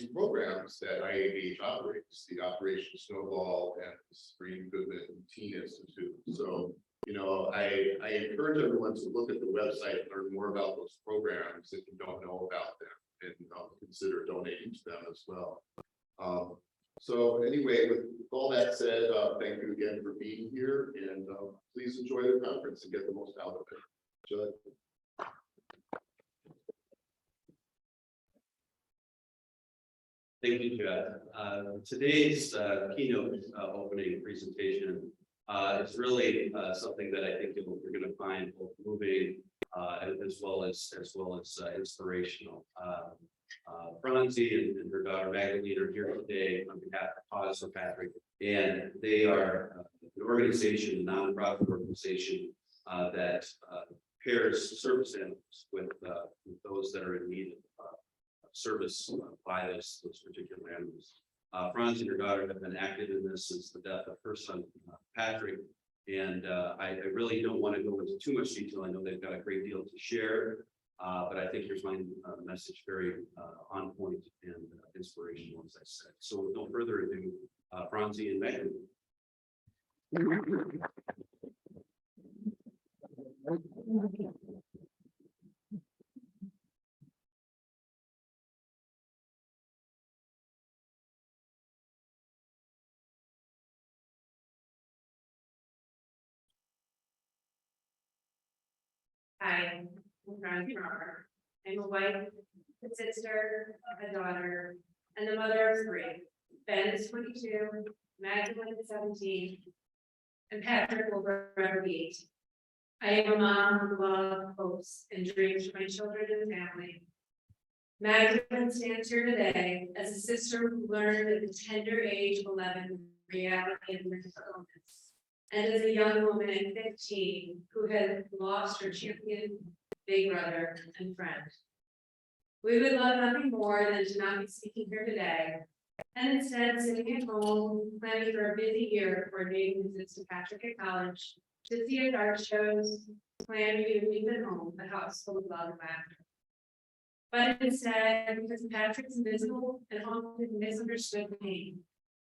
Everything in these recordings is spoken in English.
programs that IABH operates, the Operation Snowball and the Spring Goodman Teen Institute. So, you know, I encourage everyone to look at the website and learn more about those programs if you don't know about them, and consider donating to them as well. So anyway, with all that said, thank you again for being here, and please enjoy the conference and get the most out of it. Judd. Thank you, Judd. Today's keynote opening presentation is really something that I think you're going to find both moving as well as inspirational. Fronzie and her daughter Magdalene are here today on behalf of Paws for Patrick, and they are an organization, a nonprofit organization that pairs service animals with those that are in need of service by those particular animals. Fronzie and her daughter have been active in this since the death of her son Patrick, and I really don't want to go into too much detail. I know they've got a great deal to share. But I think you're finding the message very on point and inspirational, as I said. So with no further ado, Fronzie and Megan. Hi. Roemer. I'm a wife, a sister, a daughter, and the mother of 3. Ben is 22, Magdalene is 17, and Patrick will forever be 8. I am a mom who loves, hopes, and dreams for my children and family. Magdalene stands here today as a sister who learned at the tender age of 11 the reality of mental illness, and as a young woman at 15 who had lost her champion, big brother, and friend. We would love nothing more than to not be speaking here today, and instead sitting at home, planning for a busy year, coordinating visits to Patrick at college, to see if art shows, plan reunions at home, a house full of love and laughter. But instead, because Patrick's invisible and often misunderstood pain,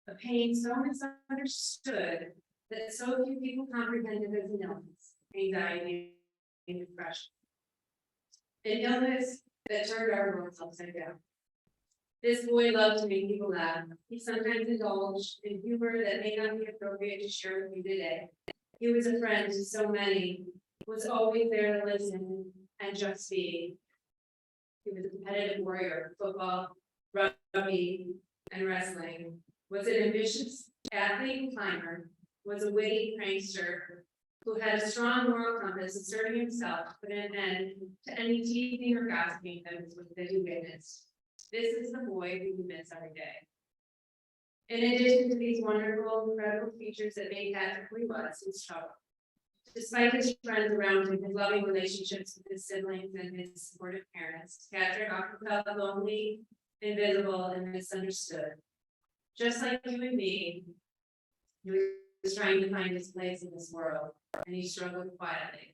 a pain so misunderstood that so few people comprehended as an illness, anxiety, and depression. An illness that turned our worlds upside down. This boy loved to make people laugh. He sometimes indulged in humor that may not be appropriate to share with you today. He was a friend to so many, was always there to listen and just be. He was a competitive warrior, football, rugby, and wrestling, was an ambitious athlete and climber, was a witty prankster, who had a strong moral compass, asserting himself to put an end to any teasing or gossiping that he witnessed. This is the boy who we miss every day. In addition to these wonderful, incredible features that made Patrick who he was, his trouble. Despite his friends around him, his loving relationships with his siblings and his supportive parents, Patrick often felt lonely, invisible, and misunderstood. Just like you and me, he was trying to find his place in this world, and he struggled quietly.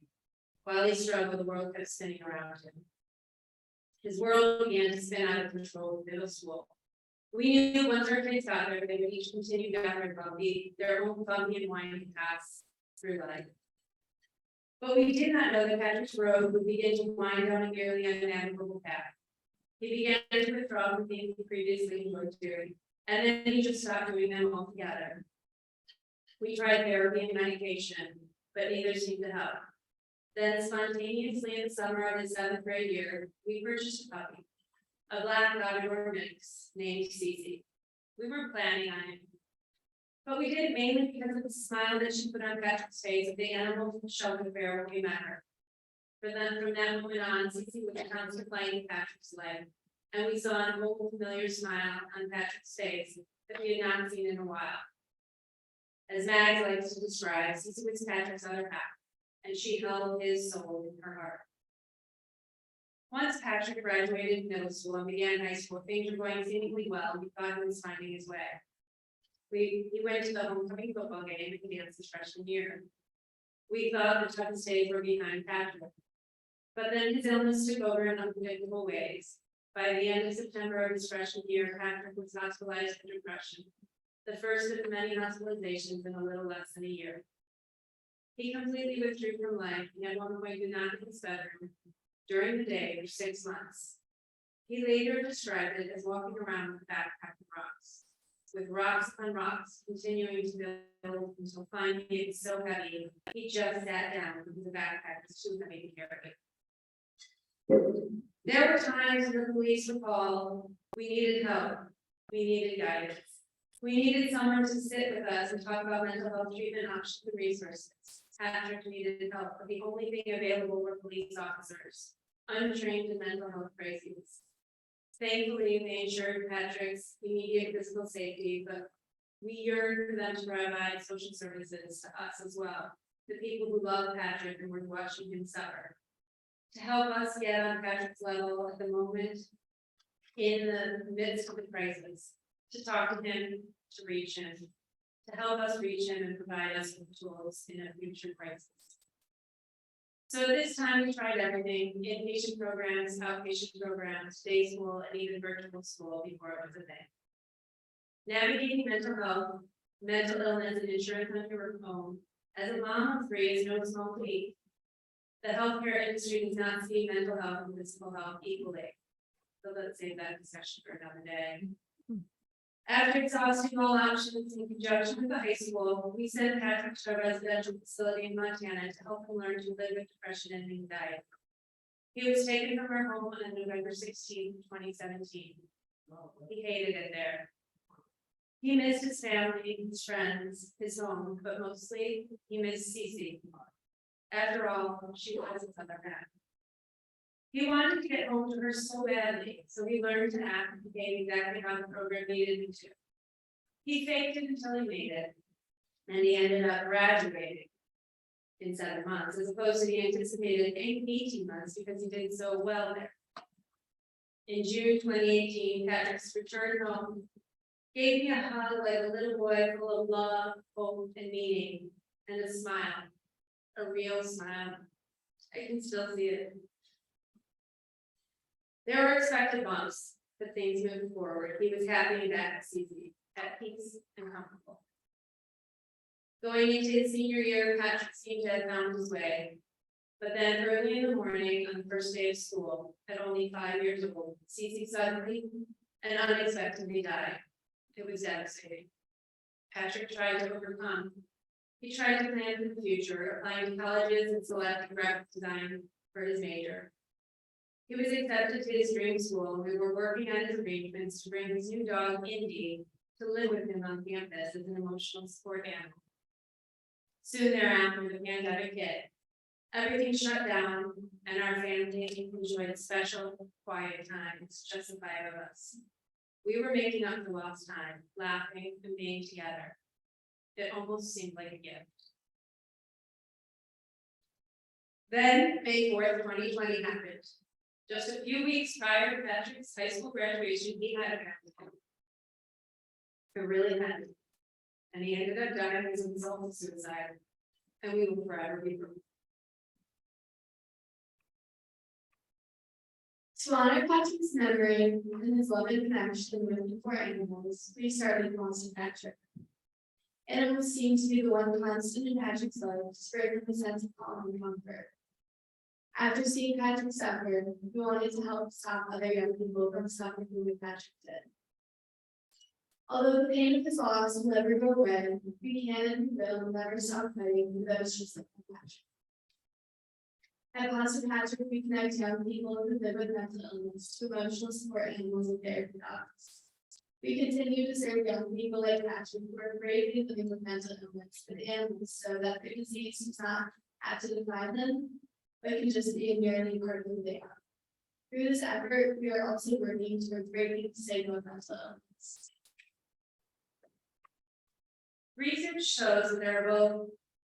While he struggled, the world kept spinning around him. His world began to spin out of control in middle school. We knew once our kids got there, they would each continue down their own bumpy and winding paths through life. But we did not know that Patrick's road would begin to wind down a nearly unnavigable path. He began to withdraw from things he previously enjoyed doing, and then he just stopped doing them altogether. We tried therapy and medication, but neither seemed to help. Then spontaneously in the summer of his 7th grade year, we purchased a puppy, a black Labrador mix named Cece. We weren't planning on it, but we did it mainly because of the smile that she put on Patrick's face at the animal shelter fair when we met her. From that moment on, Cece was a constant light in Patrick's life, and we saw an old familiar smile on Patrick's face that we had not seen in a while. As Mags likes to describe, Cece was Patrick's other half, and she held his soul in her heart. Once Patrick graduated middle school and began high school, things were going seemingly well, and we thought he was finding his way. He went to the homecoming football game and danced his freshman year. We thought the toughest days were behind Patrick. But then his illness took over in unpredictable ways. By the end of September of his freshman year, Patrick was hospitalized for depression, the first of many hospitalizations in a little less than a year. He completely withdrew from life and at one point did not leave his bedroom during the day for 6 months. He later described it as walking around with a backpack of rocks, with rocks on rocks continuing to build until finally it was so heavy, he just sat down because the backpack was too heavy to carry. There were times when the police would call, we needed help, we needed guidance. We needed someone to sit with us and talk about mental health treatment options and resources. Patrick needed help, but the only thing available were police officers, untrained in mental health crises. Thankfully, they ensured Patrick's immediate physical safety, but we yearned for them to provide social services to us as well, the people who love Patrick and were watching him suffer. To help us get on Patrick's level at the moment, in the midst of the crisis, to talk to him, to reach him, to help us reach him and provide us with tools in a future crisis. So this time we tried everything, inpatient programs, outpatient programs, day school, and even virtual school before it was a thing. Navigating mental health, mental illness, and insurance on your own, as a mom of 3 is no small feat. The healthcare industry does not see mental health and physical health equally. So let's save that discussion for another day. After exhausting all options in conjunction with the high school, we sent Patrick to a residential facility in Montana to help him learn to live with depression and anxiety. He was taken from our home on November 16, 2017. He hated it there. He missed his family, his friends, his home, but mostly he missed Cece. After all, she was his other half. He wanted to get home to her so badly, so he learned to act and behave exactly how the program needed him to. He faked it until he made it, and he ended up graduating in 7 months, as opposed to the anticipated 18 months because he did so well there. In June 2018, Patrick's returned home, gave me a hug like a little boy full of love, hope, and meaning, and a smile, a real smile. I can still see it. There were expected bumps, but things moved forward. He was happy and back at CZ, at peace and comfortable. Going into his senior year, Patrick seemed to have found his way. But then early in the morning, on the first day of school, at only 5 years old, CZ suddenly and unexpectedly died. It was devastating. Patrick tried to overcome. He tried to plan for the future, applying to colleges and selecting graphic design for his major. He was accepted to his dream school. We were working on his arrangements to bring his new dog, Indy, to live with him on campus as an emotional support animal. Soon thereafter, the pandemic hit. Everything shut down, and our family enjoyed special, quiet times, just the 5 of us. We were making up for lost time, laughing and being together. It almost seemed like a gift. Then, May 4th, 2020 happened. Just a few weeks prior to Patrick's high school graduation, he had a panic attack. It really happened. And he ended up dying as a result of suicide. And we will forever be grateful. To honor Patrick's memory and his love and connection with the 4 animals, we started Paws with Patrick. Animals seem to be the one constant in Patrick's life, spreading a sense of calm and comfort. After seeing Patrick suffer, we wanted to help stop other young people from suffering like Patrick did. Although the pain of his loss will never go away, we can and will never stop fighting for those just like Patrick. At Paws with Patrick, we connect young people who live with mental illness to emotional support animals and therapy dogs. We continue to serve young people like Patrick who are bravely living with mental illness with animals so that the disease does not have to define them, but can just be a merely part of who they are. Through this effort, we are also working towards breaking the stigma of mental illness. Research shows that there are both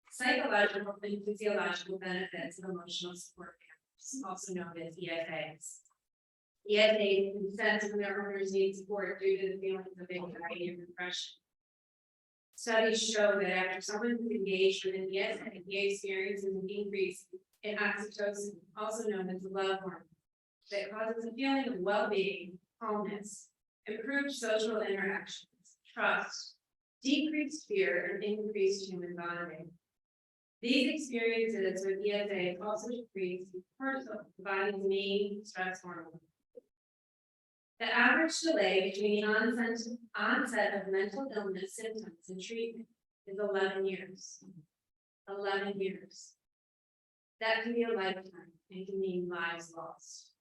psychological and physiological benefits of emotional support animals, also known as ESAs. ESAs can sense when their owners need support due to the feelings of anxiety and depression. Studies show that after someone is engaged with an ESA, he experiences an increase in oxytocin, also known as the love hormone. that causes a feeling of well-being, calmness, improved social interactions, trust, decreased fear, and increased human bonding. These experiences with ESA also decrease cortisol, the body's main stress hormone. The average delay between the onset of mental illness symptoms and treatment is 11 years. 11 years. That can be a lifetime and can mean lives lost.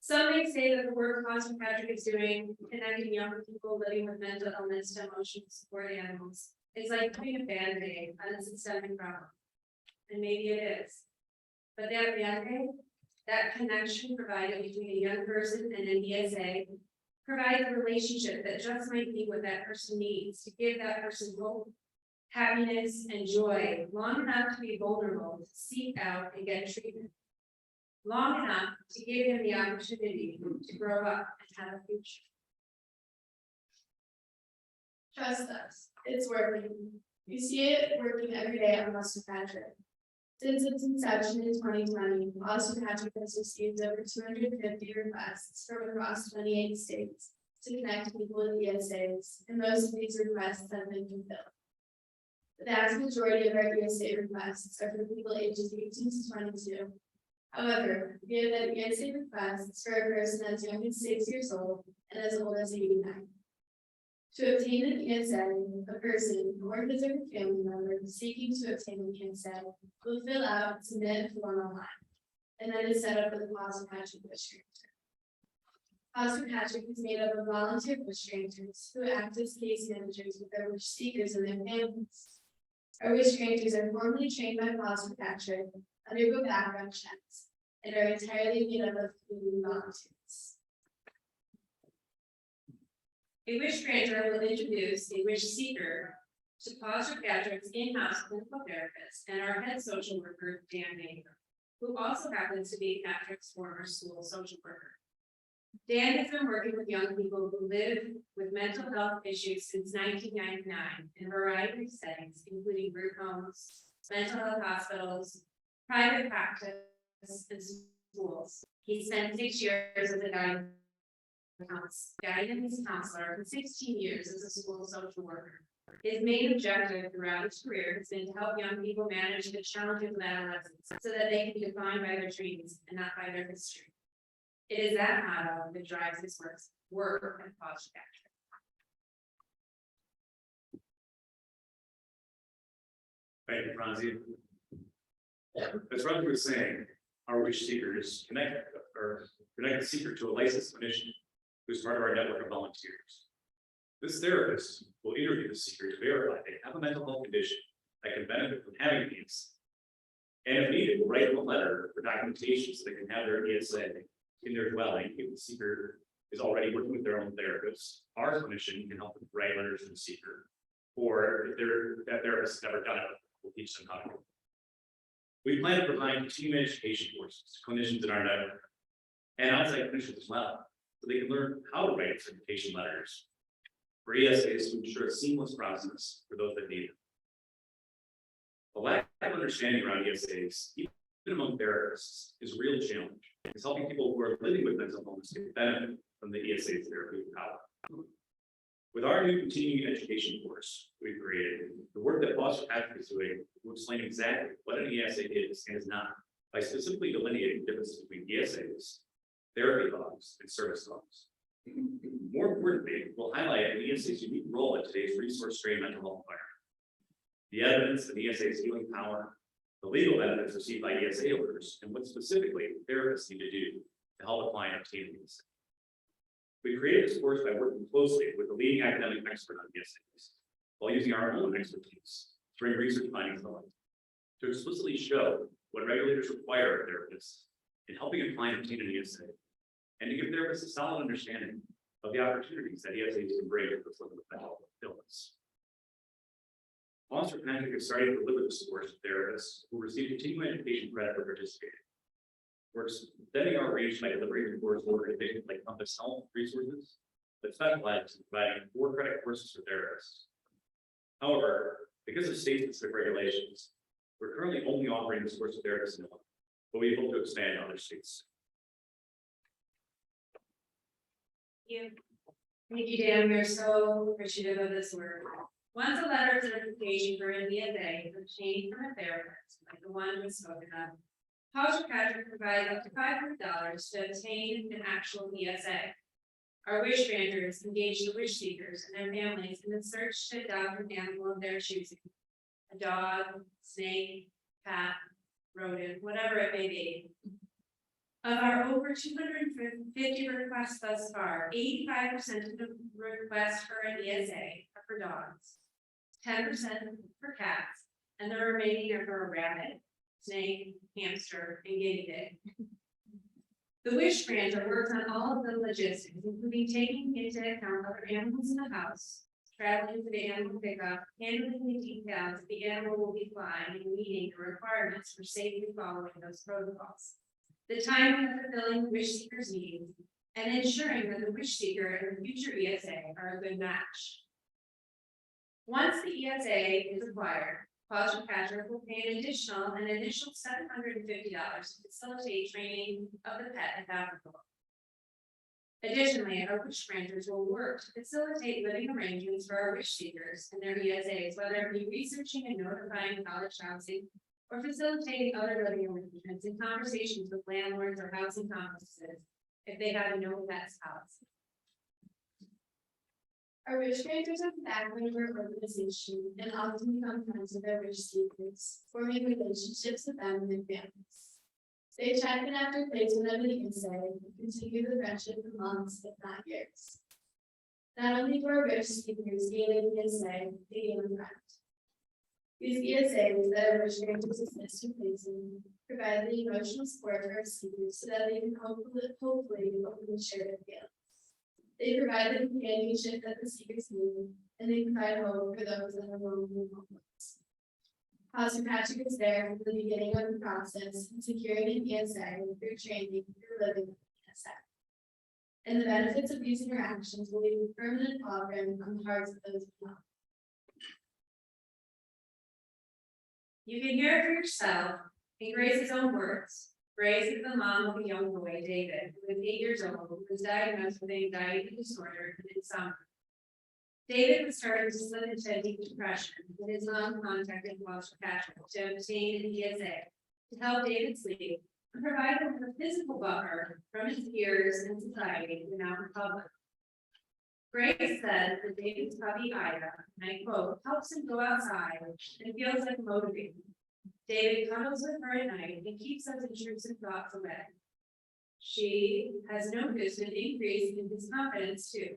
Some may say that the work Pastor Patrick is doing, connecting young people living with mental illness to emotional support animals, is like putting a Band-Aid on a systemic problem. And maybe it is. But that Band-Aid, that connection provided between a young person and an ESA, provides a relationship that just might be what that person needs to give that person hope, happiness, and joy long enough to be vulnerable to seek out and get treatment. Long enough to give him the opportunity to grow up and have a future. Trust us, it's working. You see it working every day on Pastor Patrick. Since its inception in 2020, Pastor Patrick has received over 250 requests from across 28 states to connect people with ESAs, and most of these requests have been fulfilled. The vast majority of our ESA requests are for people ages 18 to 22. However, we have had ESA requests for a person as young as 6 years old and as old as 89. To obtain an ESA, a person or his or her family member seeking to obtain an ESA will fill out and submit a form online, and then is set up with a Pastor Patrick Bush Ranger. Pastor Patrick is made up of volunteer Bush Rangers who act as case managers with their wish seekers and their families. Our wish rangers are formally trained by Pastor Patrick, undergo background checks, and are entirely made up of community volunteers. A wish granter will introduce a wish seeker to Pastor Patrick's in-house clinical therapist and our head social worker, Dan Baker, who also happens to be Patrick's former school social worker. Dan has been working with young people who live with mental health issues since 1999 in a variety of settings, including group homes, mental health hospitals, private practice, and schools. He spent 6 years as a guidance counselor and 16 years as a school social worker. His main objective throughout his career has been to help young people manage the challenges of adolescence so that they can be defined by their dreams and not by their history. It is that motto that drives his work at Paws. Thank you, Fronzie. As Roger was saying, our wish seekers connect the seeker to a licensed clinician who's part of our network of volunteers. This therapist will interview the seeker to verify they have a mental health condition that can benefit from having these. And if needed, we'll write them a letter for documentation so they can have their ESA in their dwelling if the seeker is already working with their own therapist. Our clinician can help them write letters to the seeker, or if that therapist has never done it, we'll teach them how to do it. We plan to provide continuing education courses to clinicians in our network and outside clinicians as well, so they can learn how to write certification letters for ESAs to ensure a seamless process for those that need it. The lack of understanding around ESAs, even among therapists, is a real challenge. It's helping people who are living with mental illness to benefit from the ESA's therapeutic power. With our new continuing education course we've created, the work that Pastor Patrick is doing will explain exactly what an ESA is and is not, by specifically delineating the difference between ESAs, therapy dogs, and service dogs. More importantly, we'll highlight an ESA's unique role in today's resource-strained mental health environment. The evidence of ESA's healing power, the legal evidence received by ESA owners, and what specifically therapists need to do to help a client obtain an ESA. We created this course by working closely with a leading academic expert on ESAs, while using our own expertise to bring research findings to light, to explicitly show what regulators require of therapists in helping a client obtain an ESA, and to give therapists a solid understanding of the opportunities that ESAs can bring to those living with mental illness. Pastor Patrick is starting to deliver this course to therapists who receive continuing education credit for participating. We're extending our reach by delivering the course to organizations like Compass Health Resources that specialize in providing 4 credit courses for therapists. However, because of state-specific regulations, we're currently only offering this course to therapists in Illinois, but we hope to expand to other states. Thank you, Dan. We're so appreciative of this work. Once a letter of certification for an ESA is obtained from a therapist, like the one we spoken of, Paws provides up to $500 to obtain an actual ESA. Our wish granters engage the wish seekers and their families in the search to adopt an animal of their choosing. A dog, snake, cat, rodent, whatever it may be. Of our over 250 requests thus far, 85% of the requests for an ESA are for dogs, 10% for cats, and the remaining are for a rabbit, snake, hamster, and guinea pig. The wish granter works on all of the logistics, including taking into account other animals in the house, traveling to the animal pickup, handling the details if the animal will be flying, and meeting the requirements for safely following those protocols. The timing of fulfilling the wish seeker's needs, and ensuring that the wish seeker and the future ESA are a good match. Once the ESA is acquired, Paws Patrick will pay an initial $750 to facilitate training of the pet if applicable. Additionally, our wish granters will work to facilitate living arrangements for our wish seekers and their ESAs, whether it be researching and notifying college housing or facilitating other living arrangements in conversations with landlords or housing complexes if they have a no pets policy. Our wish granters are the backbone of our organization and often become friends with their wish seekers, forming relationships with them and their families. They check in after placement of an ESA and continue the friendship for months, if not years. Not only do our wish seekers gain an ESA, they gain a friend. These ESAs that our wish granters assist in placing provide the emotional support for our seekers so that they can hopefully openly share their feelings. They provide the companionship that the seekers need, and they provide hope for those that are lonely and hopeless. Pastor Patrick is there from the beginning of the process, securing an ESA through training, through living with an ESA. And the benefits of these interactions will leave a permanent imprint on the hearts of those who know. You can hear it for yourself in Grace's own words. Grace is the mom of a young boy, David, who is 8 years old, who was diagnosed with anxiety disorder and insomnia. David was starting to slip into a deep depression, and his mom contacted Paws Patrick to obtain an ESA to help David sleep and provide him with a physical buffer from his peers and society when out in public. Grace said that David's puppy Ida, and I quote, helps him go outside and feels like motivated. David cuddles with her at night and keeps those intrusive thoughts away. She has noticed an increase in his confidence too.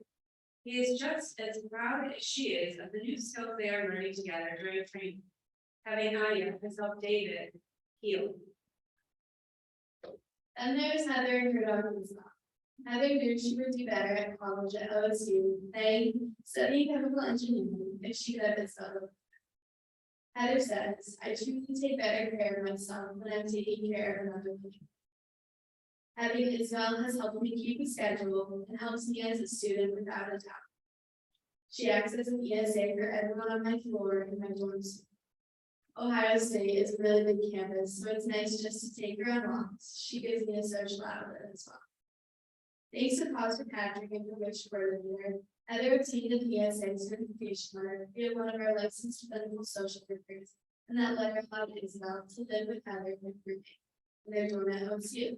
He is just as proud as she is of the new skills they are learning together during training. Having Ida has helped David heal. And there's Heather and her dog Lisa. Heather knew she would do better at college at OSU, studying chemical engineering if she could have been so. Heather says, I truly take better care of myself when I'm taking care of another person. Having Isabel has helped me keep a schedule and helps me as a student without a doubt. She acts as an ESA for everyone on my floor in my dorms. Ohio State is a really big campus, so it's nice just to take her on walks. She gives me a social outlet as well. Thanks to Paws Patrick and for wish coordinator, Heather obtained an ESA certification letter via one of our licensed clinical social workers, and that letter allowed Isabel to live with Heather and her roommate in their dorm at OSU.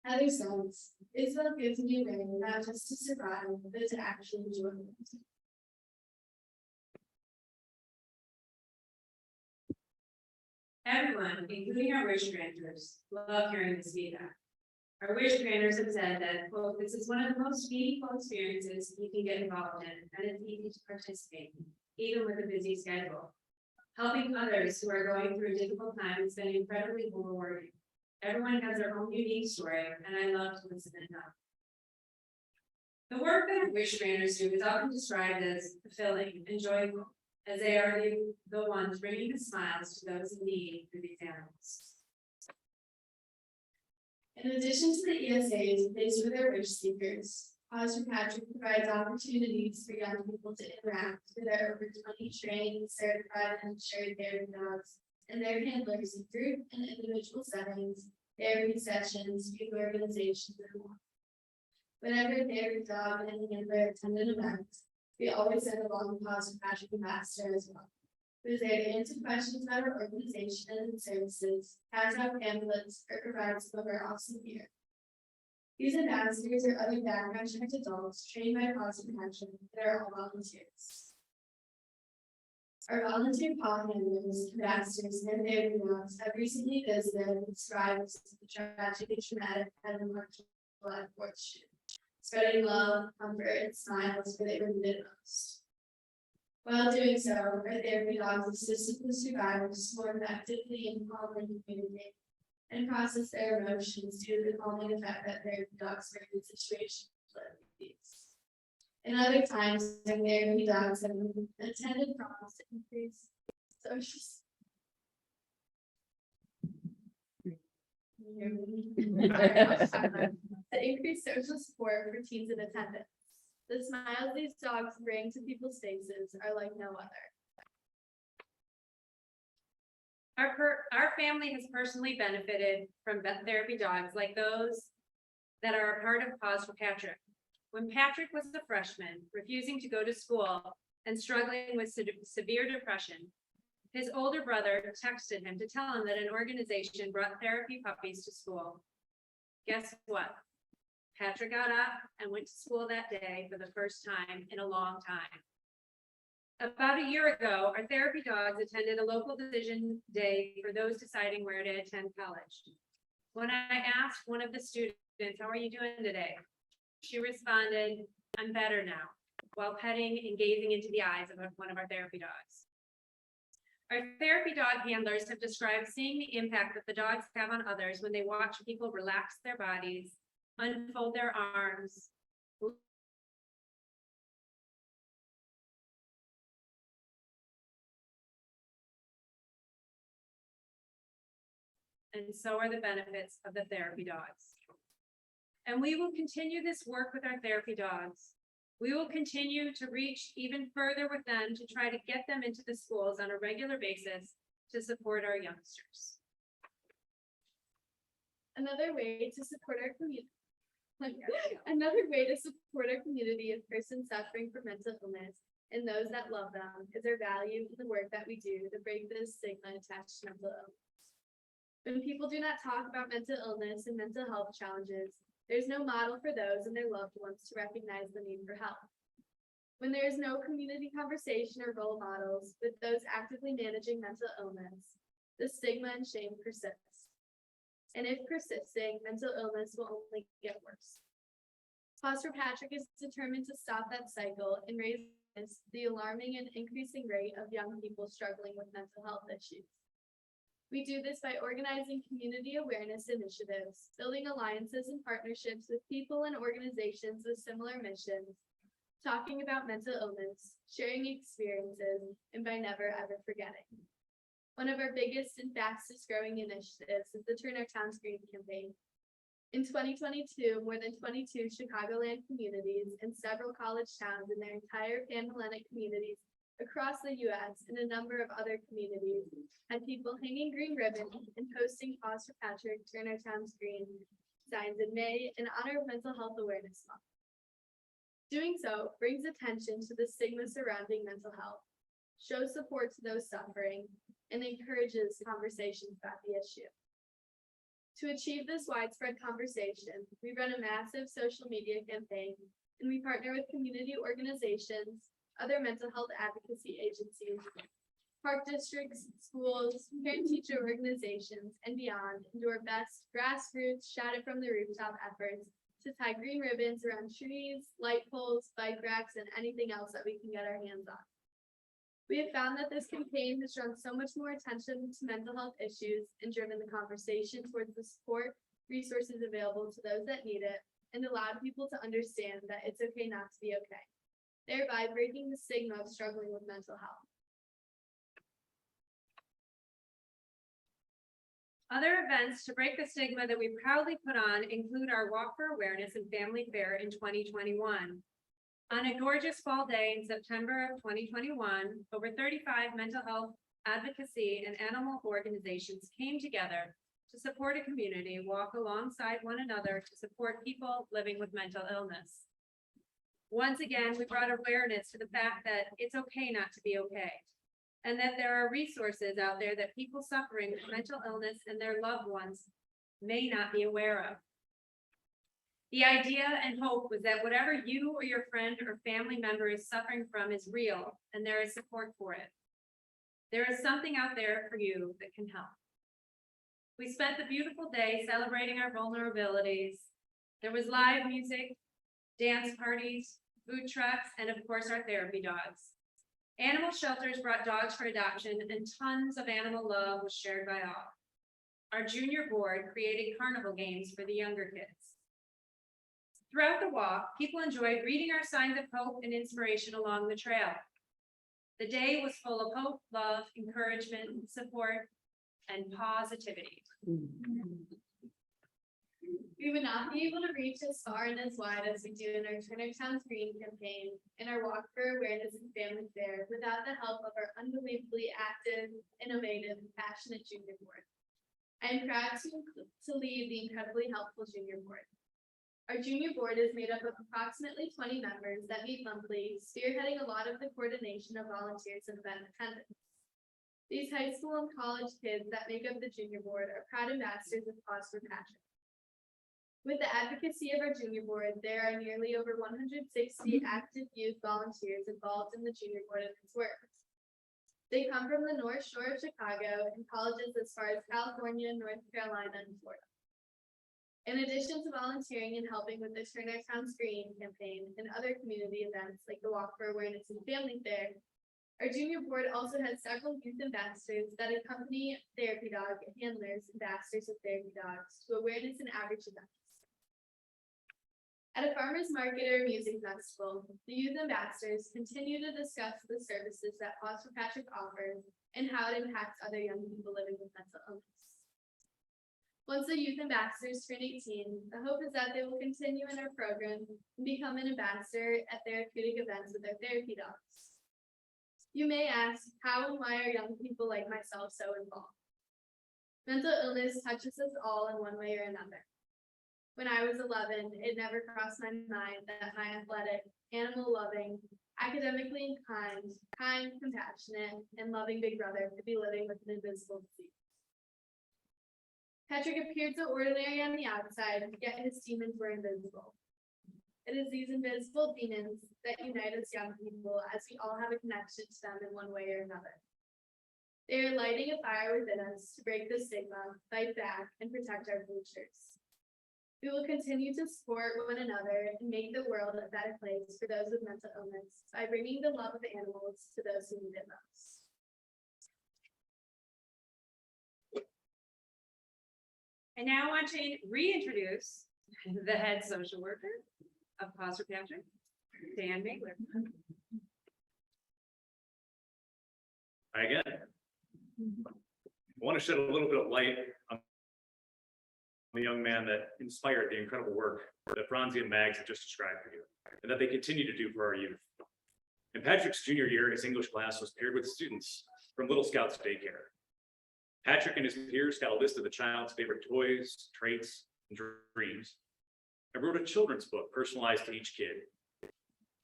Heather says, Isabel gives me a way not just to survive, but to actually enjoy it. Everyone, including our wish granters, love hearing this feedback. Our wish granters have said that, quote, this is one of the most meaningful experiences you can get involved in, and it's easy to participate, even with a busy schedule. Helping others who are going through a difficult time has been incredibly rewarding. Everyone has their own unique story, and I love to listen and help. The work that our wish granters do is often described as fulfilling and joyful, as they are the ones bringing the smiles to those in need through these animals. In addition to the ESAs placed for their wish seekers, Paws Patrick provides opportunities for young people to interact with their over 20 trained, certified, and insured therapy dogs and their handlers in group and individual settings, therapy sessions, youth organizations, and more. Whenever their dog and handler attended events, we always send along Paws for Patrick Ambassador as well, who is there to answer questions about our organization and services, pass out pamphlets, or provide some of our awesome gear. These ambassadors are other background checked adults trained by Paws for Patrick that are all volunteers. Our volunteer paw handlers, ambassadors, and their dogs have recently visited and described the tragic and traumatic Heaven March July 4th shooting, spreading love, comfort, and smiles where they were needed most. While doing so, our therapy dogs assisted the survivors more effectively in calming the community and process their emotions due to the calming effect that therapy dogs bring in situations like these. In other times, their therapy dogs have attended prompts to increase social. To increase social support for teens in attendance. The smiles these dogs bring to people's faces are like no other. Our family has personally benefited from vet therapy dogs like those that are a part of Paws for Patrick. When Patrick was a freshman, refusing to go to school and struggling with severe depression, his older brother texted him to tell him that an organization brought therapy puppies to school. Guess what? Patrick got up and went to school that day for the first time in a long time. About a year ago, our therapy dogs attended a local decision day for those deciding where to attend college. When I asked one of the students, "How are you doing today?" she responded, "I'm better now," while petting and gazing into the eyes of one of our therapy dogs. Our therapy dog handlers have described seeing the impact that the dogs have on others when they watch people relax their bodies, unfold their arms, and so are the benefits of the therapy dogs. And we will continue this work with our therapy dogs. We will continue to reach even further with them to try to get them into the schools on a regular basis to support our youngsters. Another way to support our community. Another way to support our community of persons suffering from mental illness and those that love them is our value in the work that we do to break the stigma attached to mental illness. When people do not talk about mental illness and mental health challenges, there's no model for those and their loved ones to recognize the need for help. When there is no community conversation or role models with those actively managing mental illness, the stigma and shame persists. And if persisting, mental illness will only get worse. Paws for Patrick is determined to stop that cycle and raise the alarming and increasing rate of young people struggling with mental health issues. We do this by organizing community awareness initiatives, building alliances and partnerships with people and organizations with similar missions, talking about mental illness, sharing experiences, and by never ever forgetting. One of our biggest and fastest growing initiatives is the Turn Our Towns Green campaign. In 2022, more than 22 Chicagoland communities and several college towns in their entire Pan-Hellenic communities across the U.S. and a number of other communities had people hanging green ribbons and posting Paws for Patrick, Turn Our Towns Green signs in May in honor of Mental Health Awareness Month. Doing so brings attention to the stigma surrounding mental health, shows support to those suffering, and encourages conversations about the issue. To achieve this widespread conversation, we run a massive social media campaign, and we partner with community organizations, other mental health advocacy agencies, park districts, schools, parent-teacher organizations, and beyond, and do our best grassroots shout it from the rooftop efforts to tie green ribbons around trees, light poles, bike racks, and anything else that we can get our hands on. We have found that this campaign has drawn so much more attention to mental health issues and driven the conversation towards the support resources available to those that need it, and allowed people to understand that it's okay not to be okay, thereby breaking the stigma of struggling with mental health. Other events to break the stigma that we proudly put on include our Walk for Awareness and Family Fair in 2021. On a gorgeous fall day in September of 2021, over 35 mental health advocacy and animal organizations came together to support a community, walk alongside one another to support people living with mental illness. Once again, we brought awareness to the fact that it's okay not to be okay, and that there are resources out there that people suffering with mental illness and their loved ones may not be aware of. The idea and hope was that whatever you or your friend or family member is suffering from is real, and there is support for it. There is something out there for you that can help. We spent the beautiful day celebrating our vulnerabilities. There was live music, dance parties, food trucks, and of course our therapy dogs. Animal shelters brought dogs for adoption, and tons of animal love was shared by all. Our junior board created carnival games for the younger kids. Throughout the walk, people enjoyed reading our signs of hope and inspiration along the trail. The day was full of hope, love, encouragement, support, and positivity. We would not be able to reach as far and as wide as we do in our Turn Our Towns Green campaign and our Walk for Awareness and Family Fair without the help of our unbelievably active, innovative, passionate junior board. I am proud to lead the incredibly helpful junior board. Our junior board is made up of approximately 20 members that meet monthly, spearheading a lot of the coordination of volunteers and event attendance. These high school and college kids that make up the junior board are proud ambassadors of Paws for Patrick. With the advocacy of our junior board, there are nearly over 160 active youth volunteers involved in the junior board and its work. They come from the North Shore of Chicago and colleges as far as California, North Carolina, and Florida. In addition to volunteering and helping with the Turn Our Towns Green campaign and other community events like the Walk for Awareness and Family Fair, our junior board also has several youth ambassadors that accompany therapy dog handlers, ambassadors of therapy dogs, to awareness and outreach events. At a farmer's market or music festival, the youth ambassadors continue to discuss the services that Paws for Patrick offers and how it impacts other young people living with mental illness. Once the youth ambassadors turn 18, the hope is that they will continue in our program and become an ambassador at therapeutic events with their therapy dogs. You may ask, how and why are young people like myself so involved? Mental illness touches us all in one way or another. When I was 11, it never crossed my mind that my athletic, animal-loving, academically inclined, kind, compassionate, and loving big brother could be living with an invisible disease. Patrick appeared so ordinary on the outside, yet his demons were invisible. It is these invisible demons that unite us young people, as we all have a connection to them in one way or another. They are lighting a fire within us to break the stigma, fight back, and protect our futures. We will continue to support one another and make the world a better place for those with mental illness by bringing the love of animals to those who need it most. I now want to reintroduce the head social worker of Paws for Patrick, Dan Mailer. Hi again. I want to shed a little bit of light on the young man that inspired the incredible work that Fronzie and Mags have just described for you, and that they continue to do for our youth. In Patrick's junior year, his English class was paired with students from Little Scouts daycare. Patrick and his peers got a list of the child's favorite toys, traits, and dreams, and wrote a children's book personalized to each kid.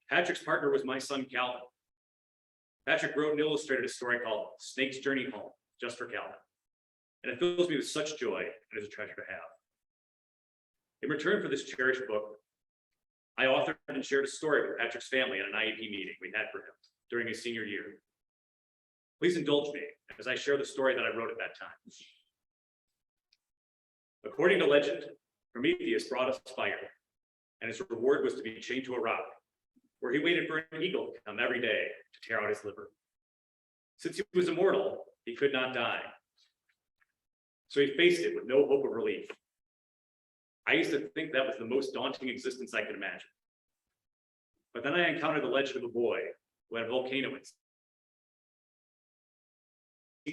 Patrick's partner was my son, Calvin. Patrick wrote and illustrated a story called Snake's Journey Home, just for Calvin. And it fills me with such joy, and is a treasure to have. In return for this cherished book, I authored and shared a story with Patrick's family at an IAP meeting we had for him during his senior year. Please indulge me as I share the story that I wrote at that time. According to legend, Prometheus brought us fire, and his reward was to be chained to a rock, where he waited for an eagle to come every day to tear out his liver. Since he was immortal, he could not die. So he faced it with no hope of relief. I used to think that was the most daunting existence I could imagine. But then I encountered the legend of a boy who had a volcano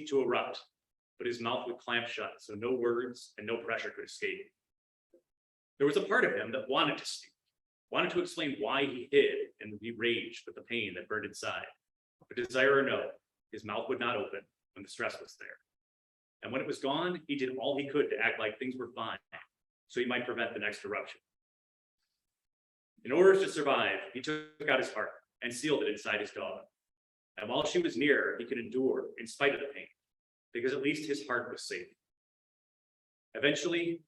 to erupt, but his mouth would clamp shut, so no words and no pressure could escape. There was a part of him that wanted to speak, wanted to explain why he hid and be raged with the pain that burned inside. But desire or no, his mouth would not open when the stress was there. And when it was gone, he did all he could to act like things were fine, so he might prevent the next eruption. In order to survive, he took out his heart and sealed it inside his dog. And while she was near, he could endure in spite of the pain, because at least his heart was safe. Eventually,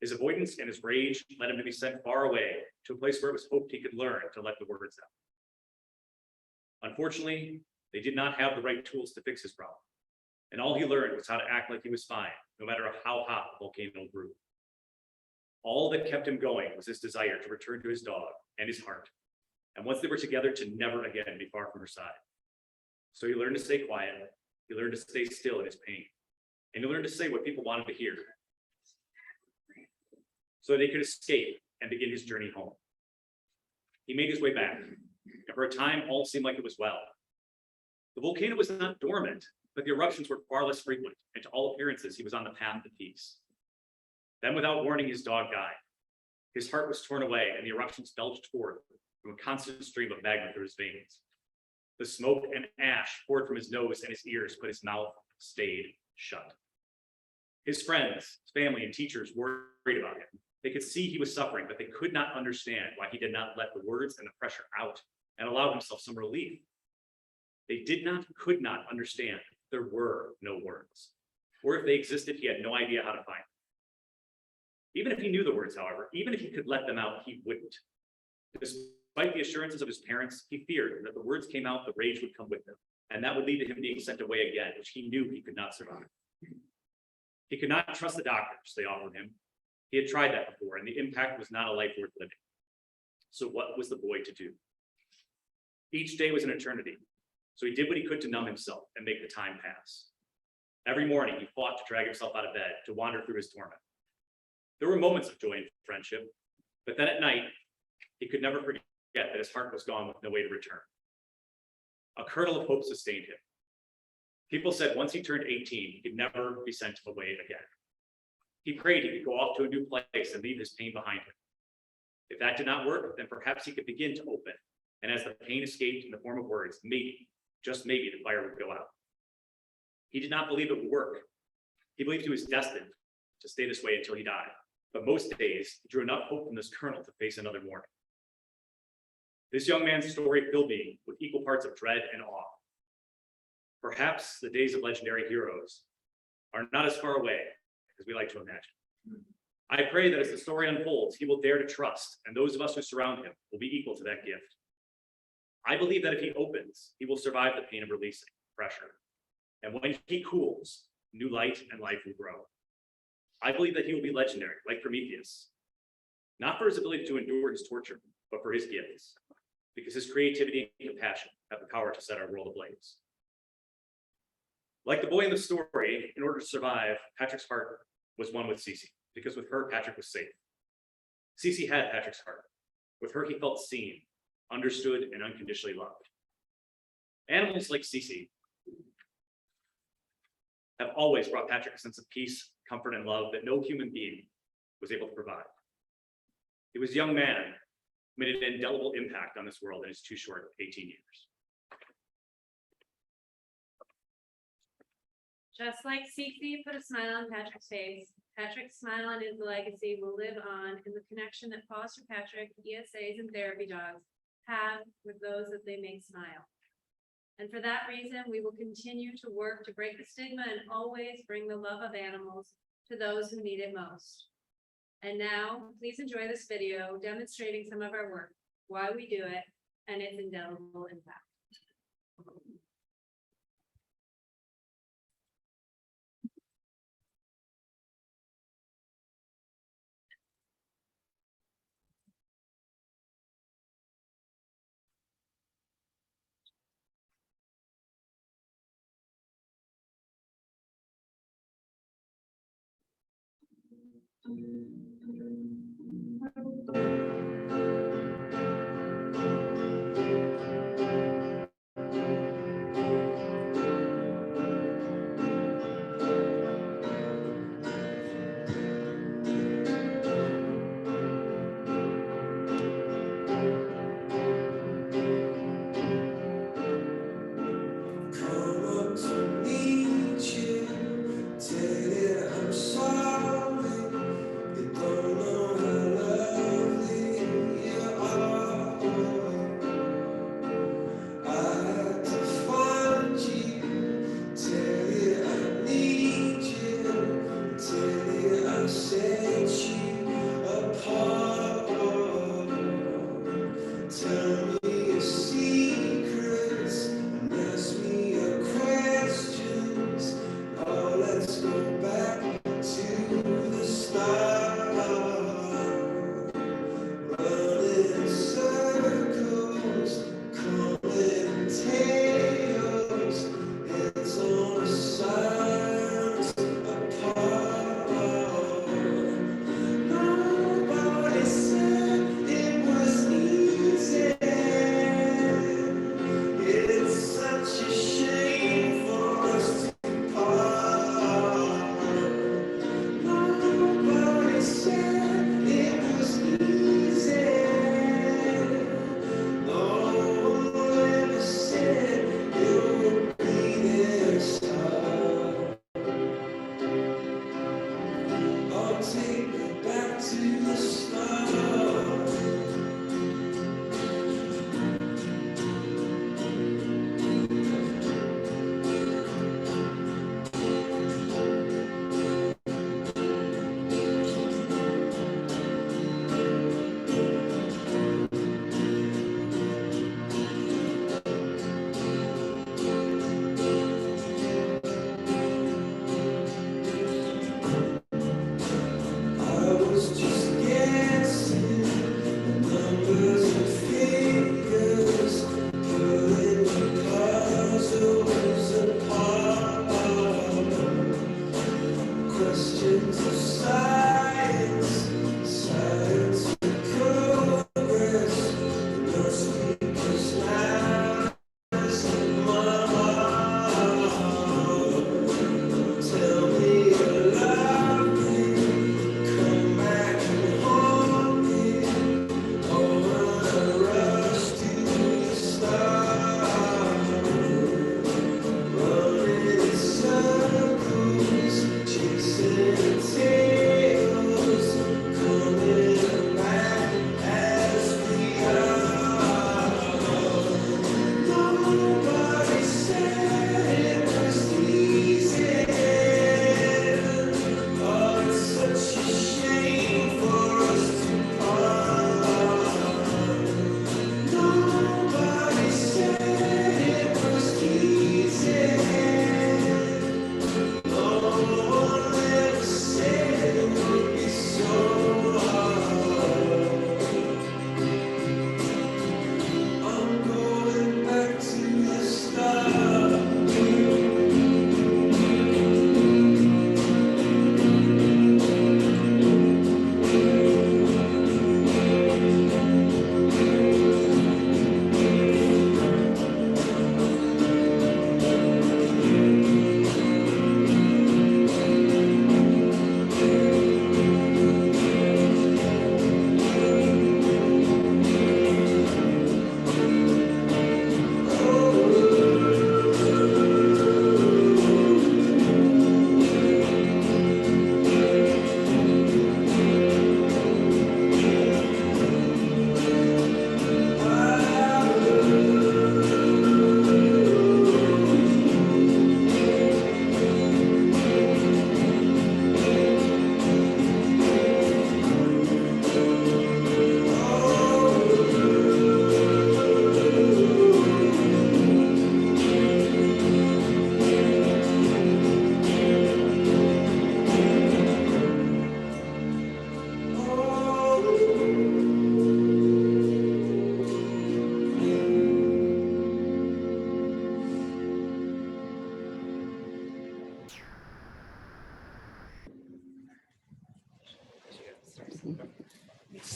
his avoidance and his rage led him to be sent far away to a place where it was hoped he could learn to let the words out. Unfortunately, they did not have the right tools to fix his problem, and all he learned was how to act like he was fine, no matter how hot the volcano grew. All that kept him going was his desire to return to his dog and his heart, and once they were together, to never again be far from her side. So he learned to stay quiet, he learned to stay still in his pain, and he learned to say what people wanted to hear, so that he could escape and begin his journey home. He made his way back, and for a time, all seemed like it was well. The volcano was not dormant, but the eruptions were far less frequent, and to all appearances, he was on the path to peace. Then, without warning, his dog died. His heart was torn away, and the eruptions belched forth from a constant stream of magma through his veins. The smoke and ash poured from his nose and his ears, but his mouth stayed shut. His friends, his family, and teachers worried about him. They could see he was suffering, but they could not understand why he did not let the words and the pressure out and allow himself some relief. They could not understand there were no words, or if they existed, he had no idea how to find them. Even if he knew the words, however, even if he could let them out, he wouldn't. Despite the assurances of his parents, he feared that the words came out, the rage would come with them, and that would lead to him being sent away again, which he knew he could not survive. He could not trust the doctors they offered him. He had tried that before, and the impact was not a life worth living. So what was the boy to do? Each day was an eternity, so he did what he could to numb himself and make the time pass. Every morning, he fought to drag himself out of bed, to wander through his torment. There were moments of joy and friendship, but then at night, he could never forget that his heart was gone with no way to return. A kernel of hope sustained him. People said once he turned 18, he could never be sent away again. He prayed he could go off to a new place and leave his pain behind him. If that did not work, then perhaps he could begin to open, and as the pain escaped in the form of words, maybe, just maybe, the fire would go out. He did not believe it would work. He believed he was destined to stay this way until he died, but most days he drew enough hope from this kernel to face another morning. This young man's story filled me with equal parts of dread and awe. Perhaps the days of legendary heroes are not as far away as we like to imagine. I pray that as the story unfolds, he will dare to trust, and those of us who surround him will be equal to that gift. I believe that if he opens, he will survive the pain of releasing pressure. And when he cools, new light and life will grow. I believe that he will be legendary, like Prometheus, not for his ability to endure his torture, but for his gifts, because his creativity and compassion have the power to set our world ablaze. Like the boy in the story, in order to survive, Patrick's heart was one with Cece, because with her, Patrick was safe. Cece had Patrick's heart. With her, he felt seen, understood, and unconditionally loved. Animals like Cece have always brought Patrick a sense of peace, comfort, and love that no human being was able to provide. He was a young man who made an indelible impact on this world in his too short 18 years. Just like Cece put a smile on Patrick's face, Patrick's smile and his legacy will live on in the connection that Paws for Patrick, ESAs, and therapy dogs have with those that they make smile. And for that reason, we will continue to work to break the stigma and always bring the love of animals to those who need it most. And now, please enjoy this video demonstrating some of our work, why we do it, and its indelible impact. Come up to meet you, take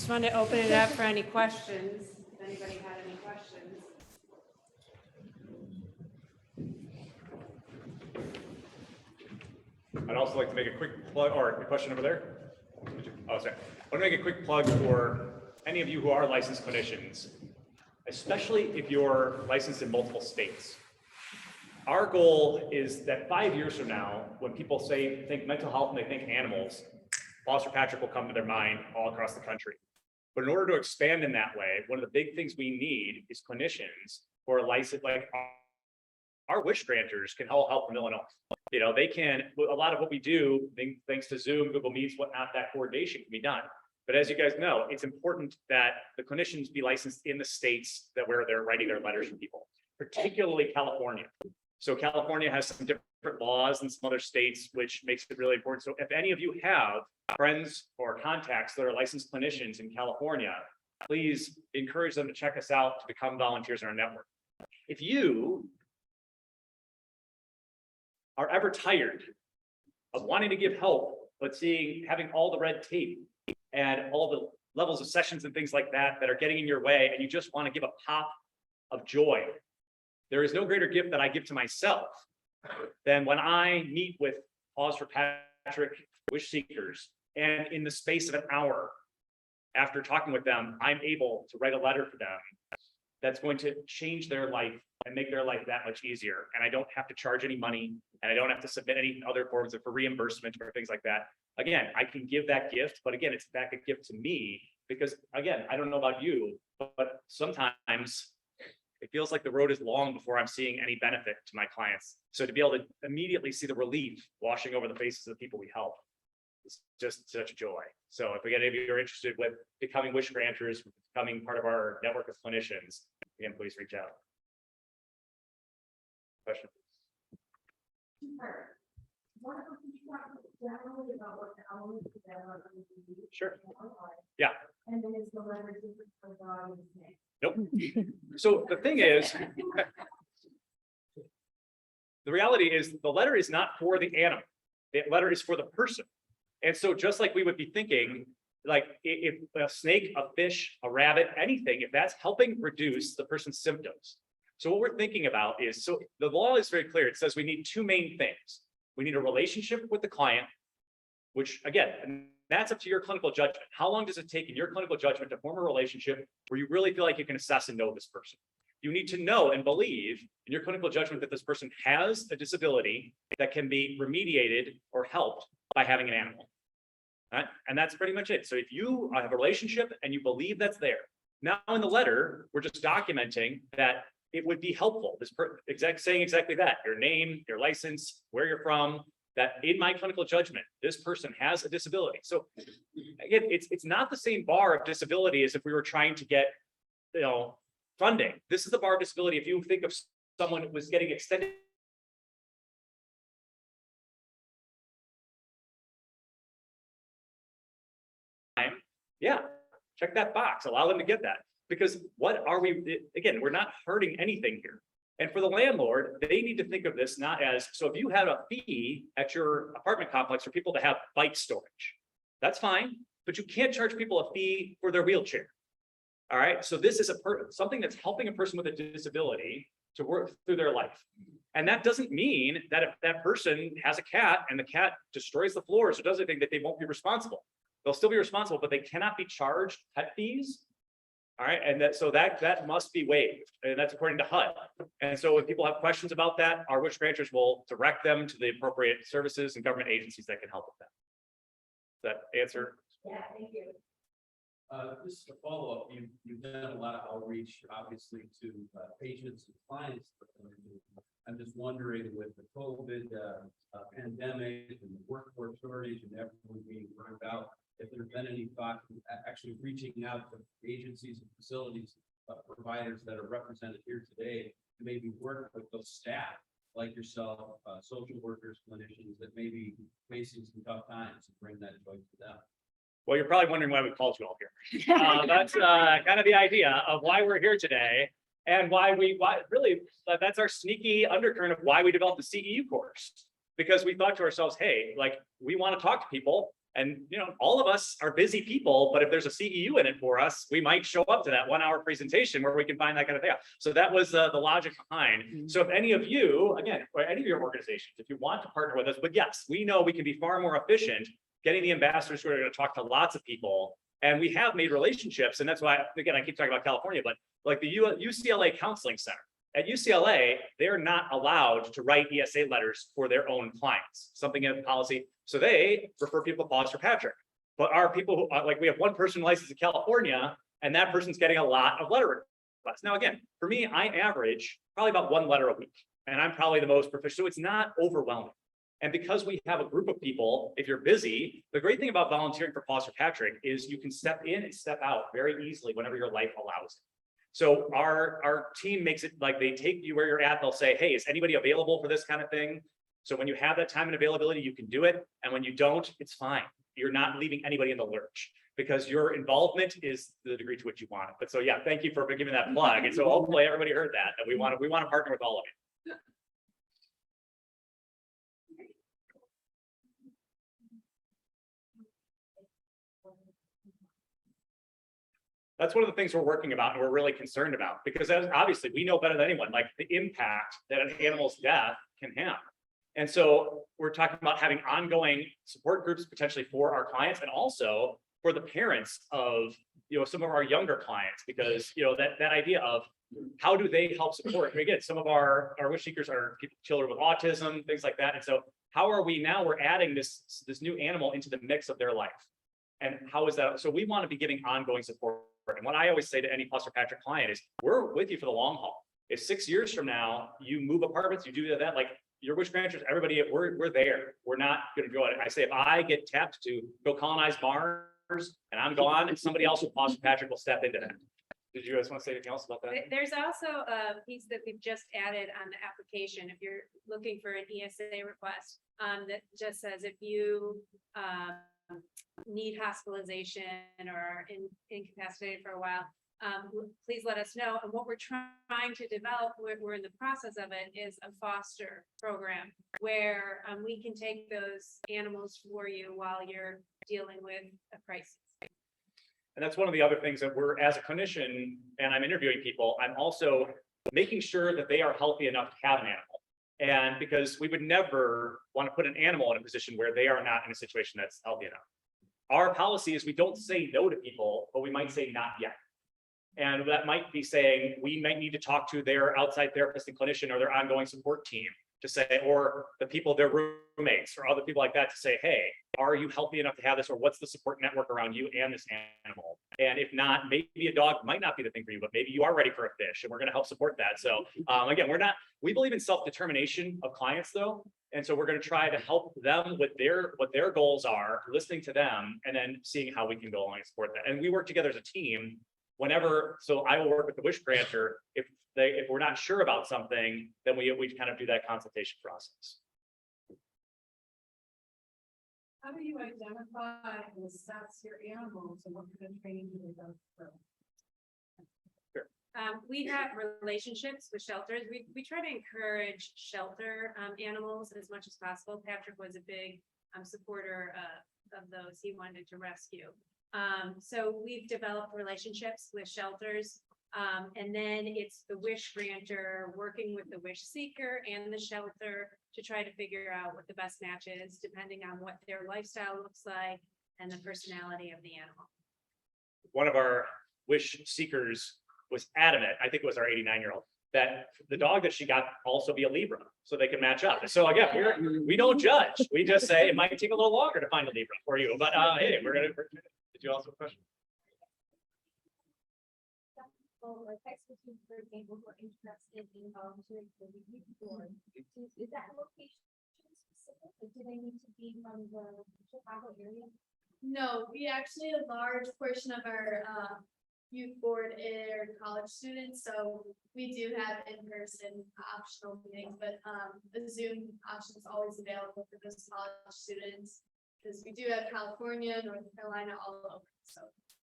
just wanted to open it up for any questions, if anybody had any questions. I'd also like to make a quick plug, or a question over there. Oh, sorry. I want to make a quick plug for any of you who are licensed clinicians, especially if you're licensed in multiple states. Our goal is that 5 years from now, when people think mental health and they think animals, Paws for Patrick will come to their mind all across the country. But in order to expand in that way, one of the big things we need is clinicians who are licensed, like our wish granters can all help from Illinois. You know, they can, a lot of what we do, thanks to Zoom, Google Meets, whatnot, that coordination can be done. But as you guys know, it's important that the clinicians be licensed in the states where they're writing their letters for people, particularly California. So California has some different laws than some other states, which makes it really important. So if any of you have friends or contacts that are licensed clinicians in California, please encourage them to check us out to become volunteers in our network. If you are ever tired of wanting to give help, but having all the red tape and all the levels of sessions and things like that are getting in your way, and you just want to give a pop of joy, there is no greater gift that I give to myself than when I meet with Paws for Patrick wish seekers, and in the space of an hour after talking with them, I'm able to write a letter for them that's going to change their life and make their life that much easier. And I don't have to charge any money, and I don't have to submit any other forms for reimbursement or things like that. Again, I can give that gift, but again, it's back a gift to me because, again, I don't know about you, but sometimes it feels like the road is long before I'm seeing any benefit to my clients. So to be able to immediately see the relief washing over the faces of the people we help is just such a joy. So if any of you are interested with becoming wish granters, becoming part of our network of clinicians, again, please reach out. Question? Sure. Yeah. And then is the letter different for dog and snake? Nope. So the thing is, the reality is the letter is not for the animal. The letter is for the person. And so just like we would be thinking, like if a snake, a fish, a rabbit, anything, if that's helping reduce the person's symptoms. So what we're thinking about is, so the law is very clear. It says we need two main things. We need a relationship with the client, which again, that's up to your clinical judgment. How long does it take in your clinical judgment to form a relationship where you really feel like you can assess and know this person? You need to know and believe in your clinical judgment that this person has a disability that can be remediated or helped by having an animal. Right? And that's pretty much it. So if you have a relationship and you believe that's there, now in the letter, we're just documenting that it would be helpful. Saying exactly that, your name, your license, where you're from, that in my clinical judgment, this person has a disability. So again, it's not the same bar of disability as if we were trying to get, funding. This is the bar of disability. If you think of someone who was getting extended time, yeah, check that box, allow them to get that. Because what are we, again, we're not hurting anything here. And for the landlord, they need to think of this not as, so if you had a fee at your apartment complex for people to have bike storage, that's fine, but you can't charge people a fee for their wheelchair. All right, so this is something that's helping a person with a disability to work through their life. And that doesn't mean that if that person has a cat and the cat destroys the floors or does anything, that they won't be responsible. They'll still be responsible, but they cannot be charged pet fees. All right, and that must be waived, and that's according to HUD. And so if people have questions about that, our wish granters will direct them to the appropriate services and government agencies that can help with that. Does that answer? Yeah, thank you. Just a follow-up, you've done a lot of outreach, obviously, to patients and clients. I'm just wondering, with the COVID pandemic and the workforce shortage and everyone being burned out, if there's been any thought to actually reaching out to agencies and facilities, providers that are represented here today, to maybe work with those staff like yourself, social workers, clinicians that may be facing some tough times, and bring that joy to them. Well, you're probably wondering why we called you all here. That's kind of the idea of why we're here today, and why really that's our sneaky undercurrent of why we developed the CEU course. Because we thought to ourselves, hey, like we want to talk to people And, all of us are busy people, but if there's a CEU in it for us, we might show up to that 1 hour presentation where we can find that kind of thing out. So that was the logic behind. So if any of you, again, or any of your organizations, if you want to partner with us, but yes, we know we can be far more efficient getting the ambassadors who are going to talk to lots of people. And we have made relationships. And that's why, again, I keep talking about California, but like the UCLA Counseling Center. At UCLA, they're not allowed to write ESA letters for their own clients, something in policy. So they refer people to Paws for Patrick. But our people who, like we have one person licensed in California, and that person's getting a lot of letter requests. Now, again, for me, I average probably about 1 letter a week, and I'm probably the most proficient. So it's not overwhelming. And because we have a group of people, if you're busy, the great thing about volunteering for Paws for Patrick is you can step in and step out very easily whenever your life allows it. So our team makes it like they take you where you're at. They'll say, hey, is anybody available for this kind of thing? So when you have that time and availability, you can do it. And when you don't, it's fine. You're not leaving anybody in the lurch because your involvement is the degree to which you want it. But so, yeah, thank you for giving that plug. And so hopefully everybody heard that we want to partner with all of you. That's one of the things we're working about and we're really concerned about, because obviously we know better than anyone, like the impact that an animal's death can have. And so we're talking about having ongoing support groups potentially for our clients and also for the parents of, some of our younger clients, because, that idea of how do they help support? Again, some of our wish seekers are children with autism, things like that. And so how are we're adding this new animal into the mix of their life? And how is that? So we want to be giving ongoing support. And what I always say to any Paws for Patrick client is, we're with you for the long haul. If 6 years from now you move apartments, you do that, like your wish grantors, everybody, we're there. We're not going to go. I say if I get tapped to go colonize Mars and I'm gone, and somebody else with Paws for Patrick will step into that. Did you guys want to say anything else about that? There's also a piece that we've just added on the application. If you're looking for an ESA request, that just says if you need hospitalization or are incapacitated for a while, please let us know. And what we're trying to develop, we're in the process of it, is a foster program where we can take those animals for you while you're dealing with a crisis. And that's one of the other things that we're, as a clinician, and I'm interviewing people, I'm also making sure that they are healthy enough to have an animal. And because we would never want to put an animal in a position where they are not in a situation that's healthy enough. Our policy is we don't say no to people, but we might say not yet. And that might be saying we might need to talk to their outside therapist and clinician or their ongoing support team to say, or the people, their roommates or other people like that to say, hey, are you healthy enough to have this? Or what's the support network around you and this animal? And if not, maybe a dog might not be the thing for you, but maybe you are ready for a fish and we're going to help support that. So again, we believe in self-determination of clients though. And so we're going to try to help them with what their goals are, listening to them, and then seeing how we can go along and support that. And we work together as a team so I will work with the wish grantor. If we're not sure about something, then we kind of do that consultation process. How do you identify and assess your animals and what kind of training do they go through? We have relationships with shelters. We try to encourage shelter animals as much as possible. Patrick was a big supporter of those he wanted to rescue. So we've developed relationships with shelters, and then it's the wish grantor working with the wish seeker and the shelter to try to figure out what the best match is, depending on what their lifestyle looks like and the personality of the animal. One of our wish seekers was adamant, I think it was our 89-year-old, that the dog that she got also be a Libra so they can match up. So again, we don't judge. We just say it might take a little longer to find a Libra for you, but hey, did you also have a question? Like expertise, for example, who are interested in volunteering for the youth board, is that location specific? Or do they need to be from the Chicago area? No, we actually, a large portion of our youth board are college students, so we do have in-person optional meetings, but the Zoom option is always available for those college students, because we do have California, North Carolina, all over, so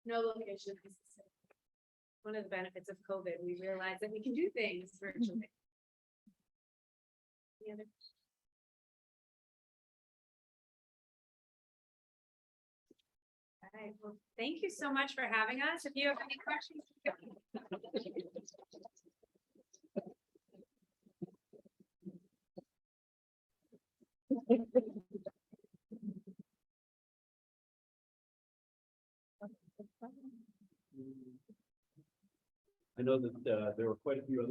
no location is specific. One of the benefits of COVID, we realized that we can do things virtually. Any other right, well, thank you so much for having us. If you have any questions. I know that there were quite a few other